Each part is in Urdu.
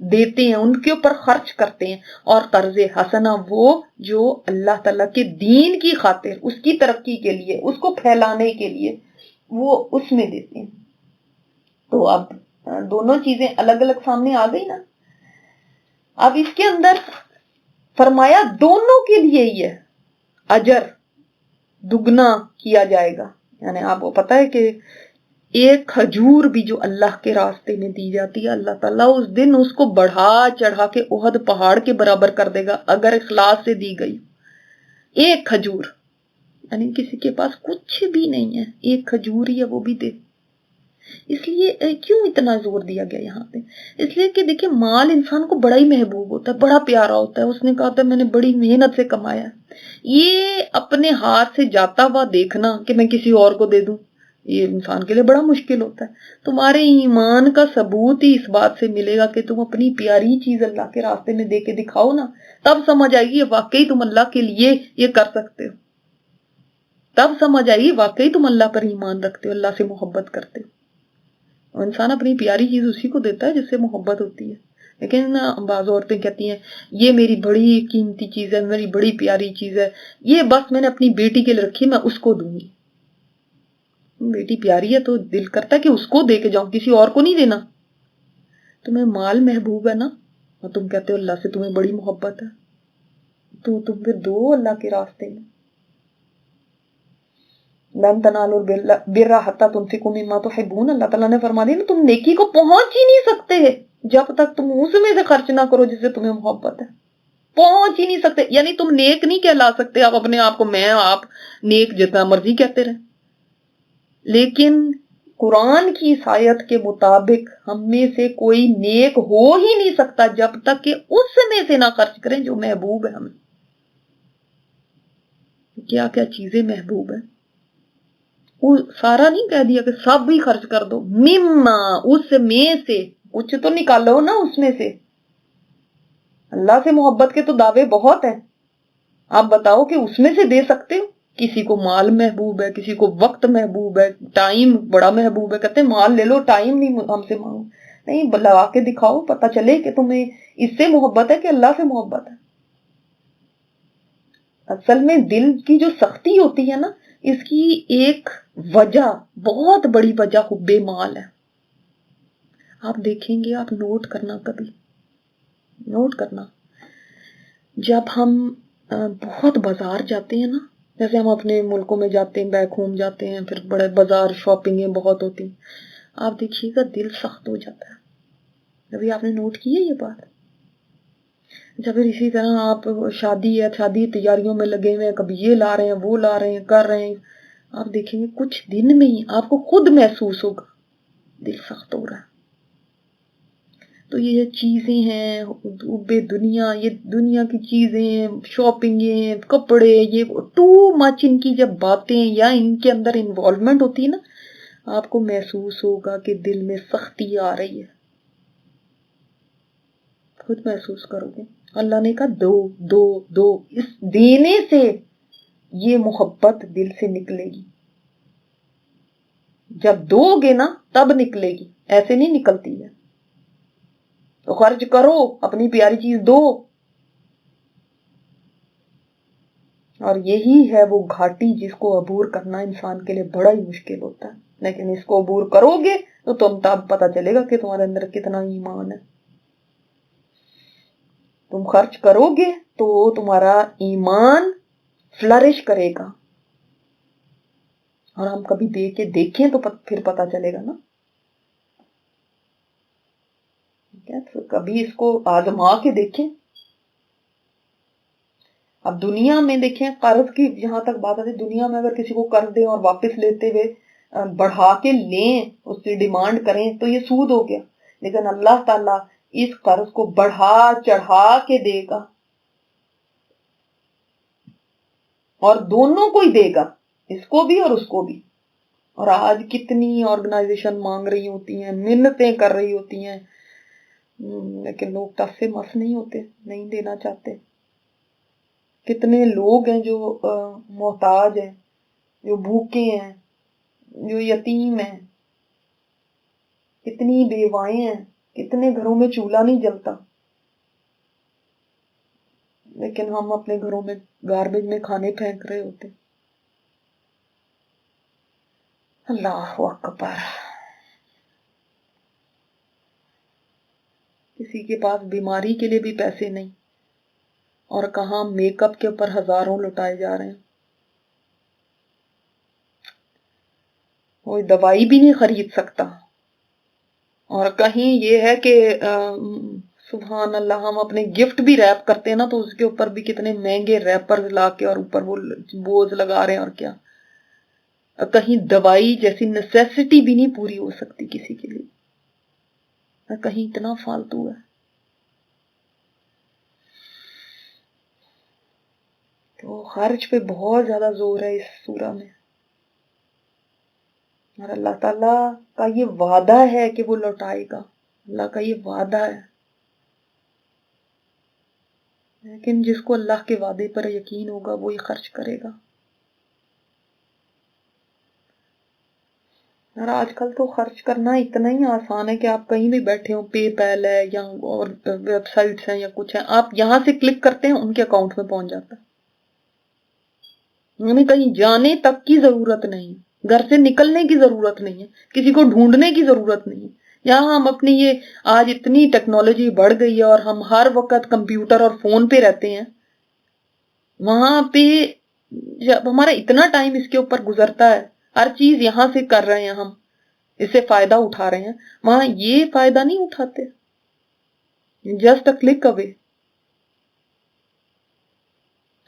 دیتے ہیں, ان کے اوپر خرچ کرتے ہیں. اور قرض حسنہ وہ جو اللہ تعالیٰ کے دین کی خاطر, اس کی ترقی کے لیے, اس کو پھیلانے کے لیے وہ اس میں دیتے ہیں. تو اب دونوں چیزیں الگ الگ سامنے آ گئی نا. اب اس کے اندر فرمایا دونوں کے لیے یہ اجر دگنا کیا جائے گا. یعنی آپ کو پتا ہے کہ ایک کھجور بھی جو اللہ کے راستے میں دی جاتی ہے, اللہ تعالیٰ اس دن اس کو بڑھا چڑھا کے احد پہاڑ کے برابر کر دے گا اگر اخلاص سے دی گئی. ایک کھجور, یعنی کسی کے پاس کچھ بھی نہیں ہے, ایک کھجور ہی ہے وہ بھی دے. اس لیے کیوں اتنا زور دیا گیا یہاں پہ؟ اس لیے کہ دیکھیں مال انسان کو بڑا ہی محبوب ہوتا ہے, بڑا پیارا ہوتا ہے. اس نے کہا تھا میں نے بڑی محنت سے کمایا. یہ اپنے ہاتھ سے جاتا ہوا دیکھنا کہ میں کسی اور کو دے دوں, یہ انسان کے لیے بڑا مشکل ہوتا ہے. تمہارے ایمان کا ثبوت ہی اس بات سے ملے گا کہ تم اپنی پیاری چیز اللہ کے راستے میں دے کے دکھاؤ نا, تب سمجھ آئے گی واقعی تم اللہ کے لیے یہ کر سکتے ہو. تب سمجھ آئے گی واقعی تم اللہ پر ایمان رکھتے ہو, اللہ سے محبت کرتے ہو. اور انسان اپنی پیاری چیز اسی کو دیتا ہے جس سے محبت ہوتی ہے. لیکن بعض عورتیں کہتی ہیں یہ میری بڑی قیمتی چیز ہے, میری بڑی پیاری چیز ہے, یہ بس میں نے اپنی بیٹی کے لیے رکھی, میں اس کو دوں گی. بیٹی پیاری ہے تو دل کرتا ہے کہ اس کو دے کے جاؤں, کسی اور کو نہیں دینا. تمہیں مال محبوب ہے نا, اور تم کہتے ہو اللہ سے تمہیں بڑی محبت ہے, تو تم پھر دو اللہ کے راستے میں. لن تنالوا البر حتى تنفقوا مما تحبون, اللہ تعالیٰ نے فرما دیا نا تم نیکی کو پہنچ ہی نہیں سکتے جب تک تم اس میں سے خرچ نہ کرو جس سے تمہیں محبت ہے. پہنچ ہی نہیں سکتے, یعنی تم نیک نہیں کہلا سکتے. آپ اپنے آپ کو میں آپ نیک جتنا مرضی کہتے رہیں, لیکن قرآن کی آیت کے مطابق ہم میں سے کوئی نیک ہو ہی نہیں سکتا جب تک کہ اس میں سے نہ خرچ کریں جو محبوب ہے ہمیں. کیا کیا چیزیں محبوب ہیں, وہ سارا نہیں کہہ دیا کہ سب ہی خرچ کر دو. مما, اس میں سے کچھ تو نکالو نا اس میں سے. اللہ سے محبت کے تو دعوے بہت ہیں, آپ بتاؤ کہ اس میں سے دے سکتے ہو. کسی کو مال محبوب ہے, کسی کو وقت محبوب ہے, ٹائم بڑا محبوب ہے, کہتے ہیں مال لے لو ٹائم نہیں ہم سے مانگو. نہیں, لگا کے دکھاؤ, پتہ چلے کہ تمہیں اس سے محبت ہے کہ اللہ سے محبت ہے. اصل میں دل کی جو سختی ہوتی ہے نا, اس کی ایک وجہ, بہت بڑی وجہ حب مال ہے. آپ دیکھیں گے, آپ نوٹ کرنا, کبھی نوٹ کرنا, جب ہم بہت بازار جاتے ہیں نا, جیسے ہم اپنے ملکوں میں جاتے ہیں, بیک ہوم جاتے ہیں, پھر بڑے بازار شاپنگیں بہت ہوتی ہیں, آپ دیکھیے گا دل سخت ہو جاتا ہے. کبھی آپ نے نوٹ کی ہے یہ بات؟ جب پھر اسی طرح آپ شادی ہے, شادی تیاریوں میں لگے ہوئے ہیں, کبھی یہ لا رہے ہیں, وہ لا رہے ہیں, کر رہے ہیں, آپ دیکھیں گے کچھ دن میں ہی آپ کو خود محسوس ہوگا دل سخت ہو رہا ہے. تو یہ چیزیں ہیں دنیا, یہ دنیا کی چیزیں, شاپنگیں, کپڑے, یہ ٹو مچ ان کی جب باتیں یا ان کے اندر انوالومنٹ ہوتی ہے نا, آپ کو محسوس ہوگا کہ دل میں سختی آ رہی ہے, خود محسوس کرو گے. اللہ نے کہا دو دو دو, اس دینے سے یہ محبت دل سے نکلے گی. جب دو گے نا تب نکلے گی, ایسے نہیں نکلتی ہے. تو خرچ کرو, اپنی پیاری چیز دو. اور یہی ہے وہ گھاٹی جس کو عبور کرنا انسان کے لیے بڑا ہی مشکل ہوتا ہے. لیکن اس کو عبور کرو گے تو تم تب پتہ چلے گا کہ تمہارے اندر کتنا ایمان ہے. تم خرچ کرو گے تو تمہارا ایمان فلرش کرے گا. اور ہم کبھی دے کے دیکھیں تو پھر پتہ چلے گا نا. تو کبھی اس کو آزما کے دیکھیں. اب دنیا میں دیکھیں, قرض کی جہاں تک بات آتی ہے, دنیا میں اگر کسی کو قرض دیں اور واپس لیتے ہوئے بڑھا کے لیں, اس سے ڈیمانڈ کریں تو یہ سود ہو گیا. لیکن اللہ تعالیٰ اس قرض کو بڑھا چڑھا کے دے گا, اور دونوں کو ہی دے گا, اس کو بھی اور اس کو بھی. اور آج کتنی آرگنائزیشن مانگ رہی ہوتی ہیں, منتیں کر رہی ہوتی ہیں, لیکن لوگ ٹس سے مس نہیں ہوتے, نہیں دینا چاہتے. کتنے لوگ ہیں جو محتاج ہیں, جو بھوکے ہیں, جو یتیم ہیں, کتنی بیوائیں ہیں, کتنے گھروں میں چولہا نہیں جلتا، لیکن ہم اپنے گھروں میں گاربیج میں کھانے پھینک رہے ہوتے. اللہ اکبر. کسی کے پاس بیماری کے لیے بھی پیسے نہیں، اور کہاں میک اپ کے اوپر ہزاروں لٹائے جا رہے ہیں. کوئی دوائی بھی نہیں خرید سکتا، اور کہیں یہ ہے کہ سبحان اللہ ہم اپنے گفٹ بھی ریپ کرتے ہیں نا تو اس کے اوپر بھی کتنے مہنگے ریپر لا کے اور اوپر وہ بوز لگا رہے ہیں. اور کیا کہیں دوائی جیسی نیسیسٹی بھی نہیں پوری ہو سکتی کسی کے لیے، کہیں اتنا فالتو ہے. تو خرچ پہ بہت زیادہ زور ہے اس سورہ میں، اور اللہ تعالیٰ کا یہ وعدہ ہے کہ وہ لوٹائے گا. اللہ کا یہ وعدہ ہے، لیکن جس کو اللہ کے وعدے پر یقین ہوگا وہی خرچ کرے گا. اور آج کل تو خرچ کرنا اتنا ہی آسان ہے کہ آپ کہیں بھی بیٹھے ہوں، پے پیل ہے یا اور ویب سائٹس ہیں یا کچھ ہیں، آپ یہاں سے کلک کرتے ہیں ان کے اکاؤنٹ میں پہنچ جاتا ہے. ہمیں کہیں جانے تک کی ضرورت نہیں، گھر سے نکلنے کی ضرورت نہیں ہے، کسی کو ڈھونڈنے کی ضرورت نہیں ہے. یہاں ہم اپنی یہ آج اتنی ٹیکنالوجی بڑھ گئی ہے اور ہم ہر وقت کمپیوٹر اور فون پہ رہتے ہیں، وہاں پہ جب ہمارا اتنا ٹائم اس کے اوپر گزرتا ہے، ہر چیز یہاں سے کر رہے ہیں، ہم اس سے فائدہ اٹھا رہے ہیں، وہاں یہ فائدہ نہیں اٹھاتے. جسٹ اے کلک اوے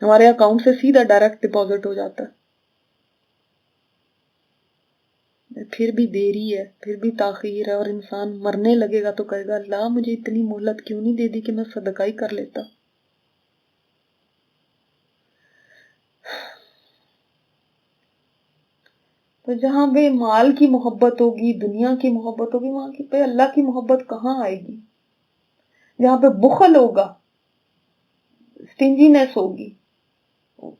ہمارے اکاؤنٹ سے سیدھا ڈائریکٹ ڈپازٹ ہو جاتا ہے. پھر بھی دیری ہے، پھر بھی تاخیر ہے، اور انسان مرنے لگے گا تو کہے گا اللہ مجھے اتنی مہلت کیوں نہیں دے دی کہ میں صدقہ ہی کر لیتا. تو جہاں پہ مال کی محبت ہوگی، دنیا کی محبت ہوگی، وہاں پہ اللہ کی محبت کہاں آئے گی؟ جہاں پہ بخل ہوگا، سٹنجینس ہوگی،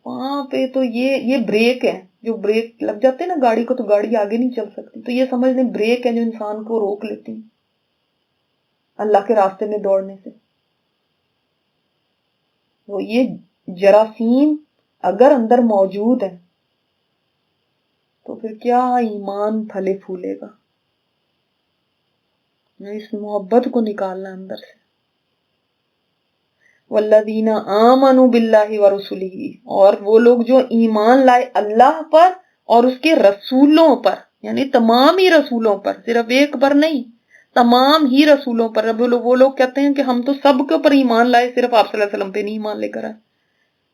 وہاں پہ تو یہ بریک ہے. جو بریک لگ جاتے ہیں نا گاڑی کو تو گاڑی آگے نہیں چل سکتی، تو یہ سمجھ لیں بریک ہے جو انسان کو روک لیتی ہیں اللہ کے راستے میں دوڑنے سے. تو یہ جراثیم اگر اندر موجود ہے تو پھر کیا ایمان پھلے پھولے گا؟ اس محبت کو نکالنا اندر سے. والذین آمنوا باللہ ورسلہ، اور وہ لوگ جو ایمان لائے اللہ پر اور اس کے رسولوں پر، یعنی تمام ہی رسولوں پر، صرف ایک پر نہیں، تمام ہی رسولوں پر. اب وہ لوگ کہتے ہیں کہ ہم تو سب کے اوپر ایمان لائے، صرف آپ صلی اللہ علیہ وسلم پہ نہیں ایمان لے کر آئے.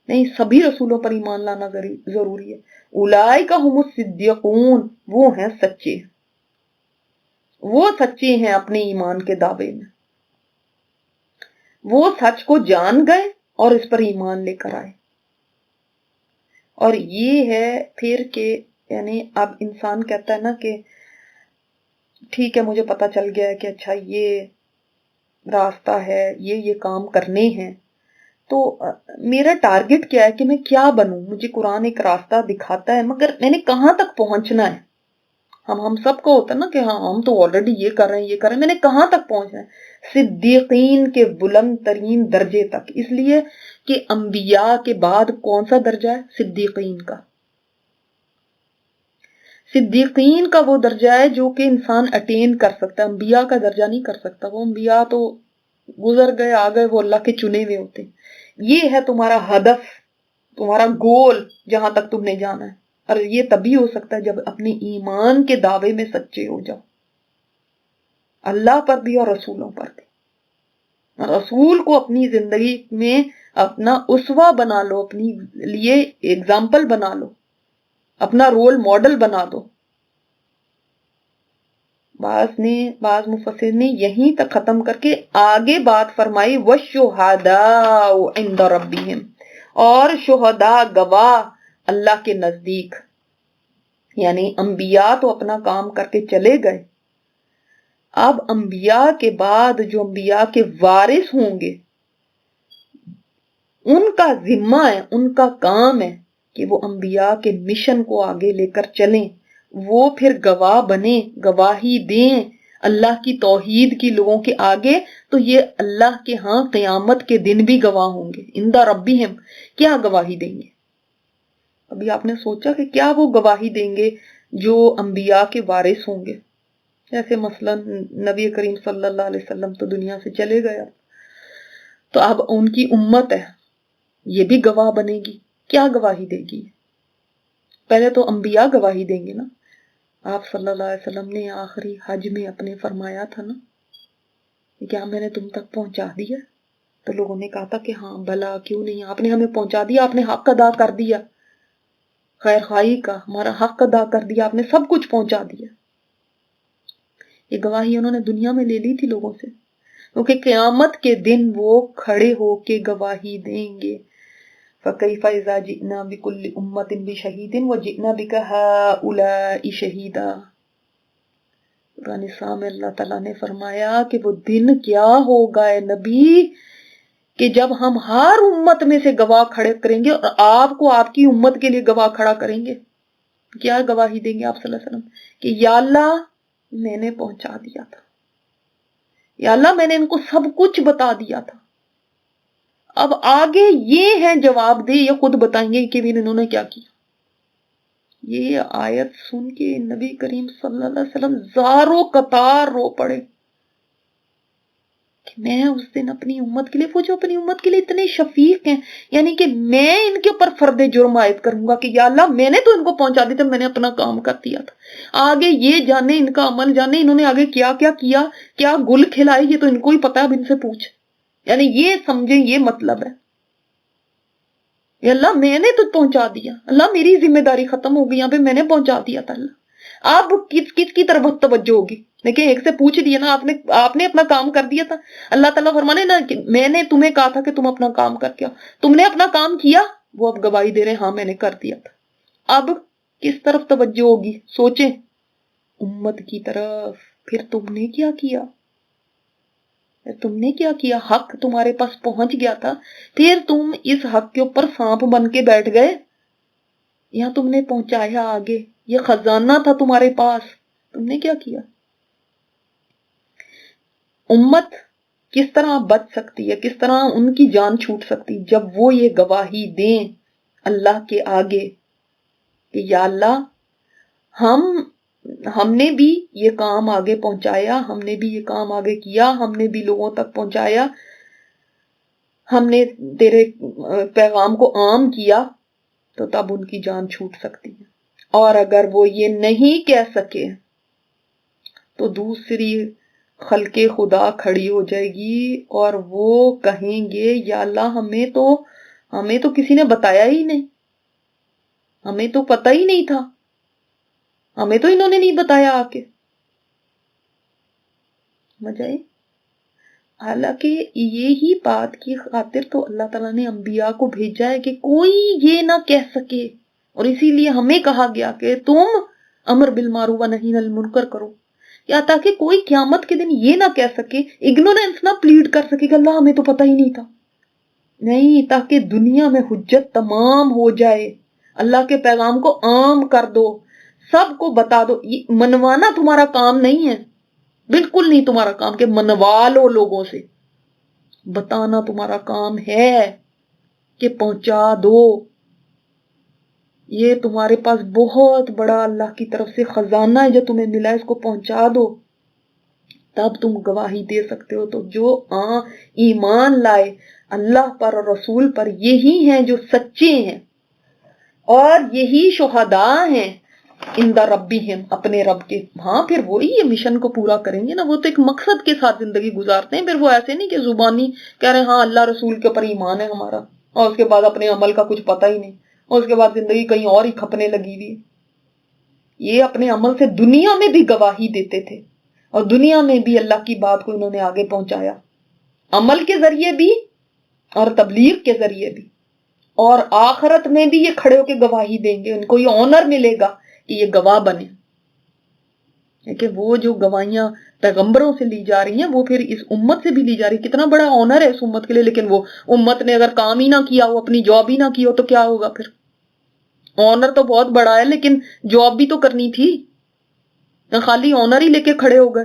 نہیں، سبھی رسولوں پر ایمان لانا ضروری ہے. اولئک هم الصدیقون، وہ ہیں سچے، وہ سچے ہیں اپنے ایمان کے دعوے میں، وہ سچ کو جان گئے اور اس پر ایمان لے کر آئے. اور یہ ہے پھر کہ یعنی اب انسان کہتا ہے نا کہ ٹھیک ہے مجھے پتا چل گیا ہے کہ اچھا یہ راستہ ہے، یہ کام کرنے ہیں، تو میرا ٹارگٹ کیا ہے کہ میں کیا بنوں؟ مجھے قرآن ایک راستہ دکھاتا ہے، مگر میں نے کہاں تک پہنچنا ہے؟ ہم سب کو ہوتا ہے نا کہ ہاں ہم تو آلریڈی یہ کر رہے ہیں، یہ کر رہے ہیں، میں نے کہاں تک پہنچنا ہے؟ صدیقین کے بلند ترین درجے تک. اس لیے کہ انبیاء کے بعد کون سا درجہ ہے؟ صدیقین کا. صدیقین کا وہ درجہ ہے جو کہ انسان اٹین کر سکتا ہے، انبیاء کا درجہ نہیں کر سکتا. وہ انبیاء تو گزر گئے، آ گئے، وہ اللہ کے چنے ہوئے ہوتے. یہ ہے تمہارا ہدف، تمہارا گول، جہاں تک تم نے جانا ہے. اور یہ تبھی ہو سکتا ہے جب اپنے ایمان کے دعوے میں سچے ہو جاؤ، اللہ پر بھی اور رسولوں پر بھی. رسول کو اپنی زندگی میں اپنا اسوہ بنا لو، اپنی لیے ایگزامپل بنا لو، اپنا رول ماڈل بنا دو. بعض مفسر نے یہیں تک ختم کر کے آگے بات فرمائی وَالشُّهَدَاءُ عِندَ رَبِّهِمْ، اور شہداء گواہ اللہ کے نزدیک. یعنی انبیاء تو اپنا کام کر کے چلے گئے، اب انبیاء کے بعد جو انبیاء کے وارث ہوں گے ان کا ذمہ ہے، ان کا کام ہے کہ وہ انبیاء کے مشن کو آگے لے کر چلیں، وہ پھر گواہ بنیں، گواہی دیں اللہ کی توحید کی لوگوں کے آگے، تو یہ اللہ کے ہاں قیامت کے دن بھی گواہ ہوں گے. عند ربہم، کیا گواہی دیں گے؟ ابھی آپ نے سوچا کہ کیا وہ گواہی دیں گے جو انبیاء کے وارث ہوں گے؟ جیسے مثلا نبی کریم صلی اللہ علیہ وسلم تو دنیا سے چلے گیا، تو اب ان کی امت ہے، یہ بھی گواہ بنے گی. کیا گواہی دے گی؟ پہلے تو انبیاء گواہی دیں گے نا. آپ صلی اللہ علیہ وسلم نے آخری حج میں اپنے فرمایا تھا نا کہ کیا میں نے تم تک پہنچا دیا؟ تو لوگوں نے کہا تھا کہ ہاں بھلا کیوں نہیں، آپ نے ہمیں پہنچا دیا، آپ نے حق ادا کر دیا، خیر خواہی کا ہمارا حق ادا کر دیا، آپ نے سب کچھ پہنچا دیا. یہ گواہی انہوں نے دنیا میں لے لی تھی لوگوں سے، کیونکہ قیامت کے دن وہ کھڑے ہو کے گواہی دیں گے. فَكَيْفَ إِذَا جِئْنَا بِكُلِّ أُمَّةٍ بِشَهِيدٍ وَجِئْنَا بِكَ هَؤُلَاءِ شَهِيدًا. قرآن نساء میں اللہ تعالیٰ نے فرمایا کہ وہ دن کیا ہوگا اے نبی کہ جب ہم ہر امت میں سے گواہ کھڑے کریں گے اور آپ کو آپ کی امت کے لیے گواہ کھڑا کریں گے. کیا گواہی دیں گے آپ صلی اللہ علیہ وسلم کہ یا اللہ میں نے پہنچا دیا تھا، یا اللہ میں نے ان کو سب کچھ بتا دیا تھا. اب آگے یہ ہے جواب دے، یہ خود بتائیں گے کہ انہوں نے کیا کیا. یہ آیت سن کے نبی کریم صلی اللہ علیہ وسلم زاروں قطار رو پڑے کہ میں اس دن اپنی امت کے لیے، وہ جو اپنی امت کے لیے اتنے شفیق ہیں، یعنی کہ میں ان کے اوپر فرد جرم عائد کروں گا کہ یا اللہ میں نے تو ان کو پہنچا دی تھا، میں نے اپنا کام کر دیا تھا. آگے یہ جانے، ان کا عمل جانے، انہوں نے آگے کیا کیا کیا، کیا گل کھلائے، یہ تو ان کو ہی پتا ہے، اب ان سے پوچھ. یعنی یہ سمجھیں یہ مطلب ہے یا اللہ میں نے تو پہنچا دیا، اللہ میری ذمہ داری ختم ہو گئی، یہاں پہ میں نے پہنچا دیا تھا. اللہ اب کس کی طرف توجہ ہوگی؟ لیکن ایک سے پوچھ دیا نا، آپ نے اپنا کام کر دیا تھا. اللہ تعالیٰ فرمانے نا کہ میں نے تمہیں کہا تھا کہ تم اپنا کام کر کے، تم نے اپنا کام کیا، وہ اب گواہی دے رہے ہاں میں نے کر دیا تھا. اب کس طرف توجہ ہوگی؟ سوچیں، امت کی طرف. پھر تم نے کیا کیا؟ تم نے کیا کیا؟ حق تمہارے پاس پہنچ گیا تھا، پھر تم اس حق کے اوپر سانپ بن کے بیٹھ گئے، یا تم نے پہنچایا آگے؟ یہ خزانہ تھا تمہارے پاس، تم نے کیا کیا؟ امت کس طرح بچ سکتی ہے، کس طرح ان کی جان چھوٹ سکتی جب وہ یہ گواہی دیں اللہ کے آگے کہ یا اللہ ہم نے بھی یہ کام آگے پہنچایا، ہم نے بھی یہ کام آگے کیا، ہم نے بھی لوگوں تک پہنچایا، ہم نے تیرے پیغام کو عام کیا. تو تب ان کی جان چھوٹ سکتی ہے. اور اگر وہ یہ نہیں کہہ سکے تو دوسری خلق خدا کھڑی ہو جائے گی اور وہ کہیں گے یا اللہ ہمیں تو کسی نے بتایا ہی نہیں، ہمیں تو پتہ ہی نہیں تھا، ہمیں تو انہوں نے نہیں بتایا آ کے. مجھے حالانکہ یہی بات کی خاطر تو اللہ تعالیٰ نے انبیاء کو بھیجا ہے کہ کوئی یہ نہ کہہ سکے، اور اسی لیے ہمیں کہا گیا کہ تم امر بالمعروف و نہی عن المنکر کرو، یا تاکہ کوئی قیامت کے دن یہ نہ کہہ سکے، اگنورنس نہ پلیڈ کر سکے کہ اللہ ہمیں تو پتہ ہی نہیں تھا. نہیں، تاکہ دنیا میں حجت تمام ہو جائے، اللہ کے پیغام کو عام کر دو، سب کو بتا دو. منوانا تمہارا کام نہیں ہے، بالکل نہیں تمہارا کام کہ منوا لو لوگوں سے، بتانا تمہارا کام ہے کہ پہنچا دو. یہ تمہارے پاس بہت بڑا اللہ کی طرف سے خزانہ ہے جو تمہیں ملا، اس کو پہنچا دو، تب تم گواہی دے سکتے ہو. تو جو ایمان لائے اللہ پر اور رسول پر، یہی ہیں جو سچے ہیں، اور یہی شہداء ہیں عند ربہم، اپنے رب کے. ہاں پھر وہی یہ مشن کو پورا کریں گے نا، وہ تو ایک مقصد کے ساتھ زندگی گزارتے ہیں. پھر وہ ایسے نہیں کہ زبانی کہہ رہے ہیں ہاں اللہ رسول کے اوپر ایمان ہے ہمارا، اور اس کے بعد اپنے عمل کا کچھ پتہ ہی نہیں، اور اس کے بعد زندگی کہیں اور ہی کھپنے لگی ہوئی. یہ اپنے عمل سے دنیا میں بھی گواہی دیتے تھے، اور دنیا میں بھی اللہ کی بات کو انہوں نے آگے پہنچایا، عمل کے ذریعے بھی اور تبلیغ کے ذریعے بھی. اور آخرت میں بھی یہ کھڑے ہو کے گواہی دیں گے، ان کو یہ آنر ملے گا کہ یہ گواہ بنے. کہ وہ جو گواہیاں پیغمبروں سے لی جا رہی ہیں وہ پھر اس امت سے بھی لی جا رہی. کتنا بڑا آنر ہے اس امت کے لیے. لیکن وہ امت نے اگر کام ہی نہ کیا ہو، اپنی جاب ہی نہ کی ہو، تو کیا ہوگا پھر؟ آنر تو بہت بڑا ہے لیکن جاب بھی تو کرنی تھی، خالی آنر ہی لے کے کھڑے ہو گئے.